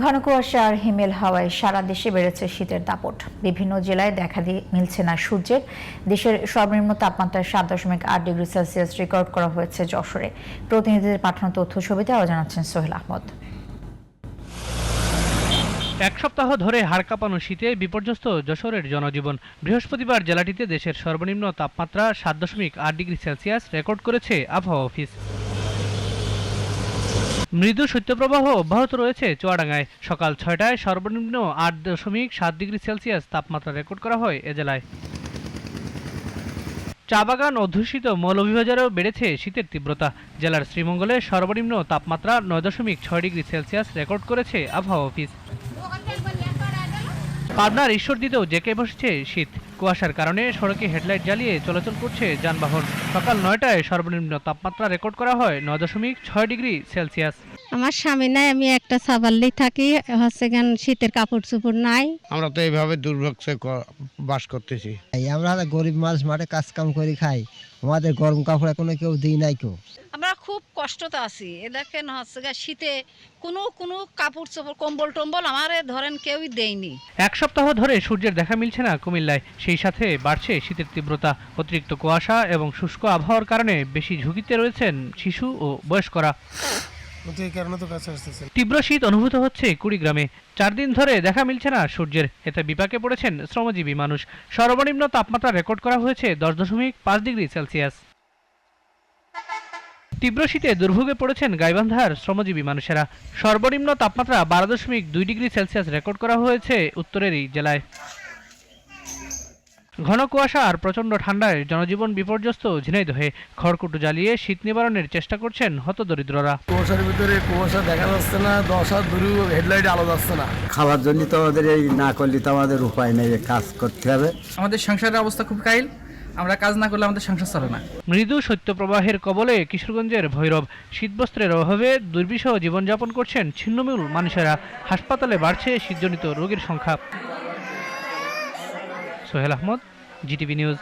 ঘন কুয়াশা আর হিমেল হাওয়ায় সারা দেশে বেড়েছে শীতের দাপট। বিভিন্ন জেলায় দেখা মিলছে না সূর্যের। দেশের সর্বনিম্ন তাপমাত্রা 7.8 ডিগ্রি সেলসিয়াস রেকর্ড করা হয়েছে যশোরে। প্রতিনিধিদের পাঠানো তথ্য ছবিতে আরও জানাচ্ছেন সোহেল আহমদ। এক সপ্তাহ ধরে হাড় কাঁপানো শীতে বিপর্যস্ত যশোরের জনজীবন। বৃহস্পতিবার জেলাটিতে দেশের সর্বনিম্ন তাপমাত্রা 7.8 ডিগ্রি সেলসিয়াস রেকর্ড করেছে আবহাওয়া অফিস। মৃদু শৈত্যপ্রবাহ অব্যাহত রয়েছে চুয়াডাঙ্গায়। সকাল 6টায় সর্বনিম্ন 8.7 ডিগ্রি সেলসিয়াস তাপমাত্রা রেকর্ড করা হয় এ জেলায়। চা বাগান অধ্যুষিত মৌলভীবাজারেও বেড়েছে শীতের তীব্রতা। জেলার শ্রীমঙ্গলে সর্বনিম্ন তাপমাত্রা 9.6 ডিগ্রি সেলসিয়াস রেকর্ড করেছে আবহাওয়া অফিস। পাবনার ঈশ্বরদীতেও জেঁকে বসেছে শীত। কুয়াশার কারণে সড়কে হেডলাইট জ্বালিয়ে চলাচল করছে যানবাহন। সকাল 9টায় সর্বনিম্ন তাপমাত্রা রেকর্ড করা হয় 9.6 ডিগ্রি সেলসিয়াস। আমার স্বামী নাই, আমি একটা সাবাল্লি থাকি, শীতের কাপড় চোপড় নাই। আমরা তো এইভাবে দুর্ভোগে বাস করতেছি। আমরা গরিব মানুষ, মাঠে কাজ কাম করে খাই, আমাদের গরম কাপড় এখনো কেউ দিই নাই কেউ। আমরা খুব কষ্টতে আছি। এ দেখেন শীতে কোনো কাপড় চোপড় কম্বল টম্বল আমারে ধরেন কেউই দেয়নি। এক সপ্তাহ ধরে সূর্যের দেখা মিলছে না কুমিল্লায়। সেই সাথে বাড়ছে শীতের তীব্রতা। অতিরিক্ত কুয়াশা এবং শুষ্ক আবহাওয়ার কারণে বেশি ঝুঁকিতে রয়েছেন শিশু ও বয়স্করা। তীব্র শীত অনুভূত হচ্ছে কুড়িগ্রামে। 4 দিন ধরে দেখা মিলছে না সূর্যের। এতে বিপাকে পড়েছেন শ্রমজীবী মানুষ। সর্বনিম্ন তাপমাত্রা রেকর্ড করা হয়েছে 10.5 ডিগ্রি সেলসিয়াস। তীব্র শীতে দুর্ভোগে পড়েছেন গাইবান্ধার শ্রমজীবী মানুষেরা। সর্বনিম্ন তাপমাত্রা 12.2 ডিগ্রি সেলসিয়াস রেকর্ড করা হয়েছে উত্তরের এই জেলায়। ঘন কুয়াশা আর প্রচণ্ড ঠান্ডায় জনজীবন বিপর্যস্ত ঝিনাইদহে। খড়কুটো জ্বালিয়ে শীত নিবারণের চেষ্টা করছেন হতদরিদ্ররা। কুয়াশার ভিতরে কুয়াশা দেখা যাচ্ছে না, 10 হাত দূরে হেডলাইট আলো যাচ্ছে না। খাওয়ার জন্য তো আমাদের এই না করলে তো আমাদের উপায় নেই, কাজ করতে হবে। আমাদের সংসারের অবস্থা খুব কাহিল, আমরা কাজ না করলে আমাদের সংসার চলে না। মৃদু শৈত্যপ্রবাহের কবলে কিশোরগঞ্জের ভৈরব। শীতবস্ত্রের অভাবে দুর্বিষহ জীবনযাপন করছেন ছিন্নমূল মানুষেরা। হাসপাতালে বাড়ছে শীতজনিত রোগীর সংখ্যা। Sohel Ahmed, GTV news.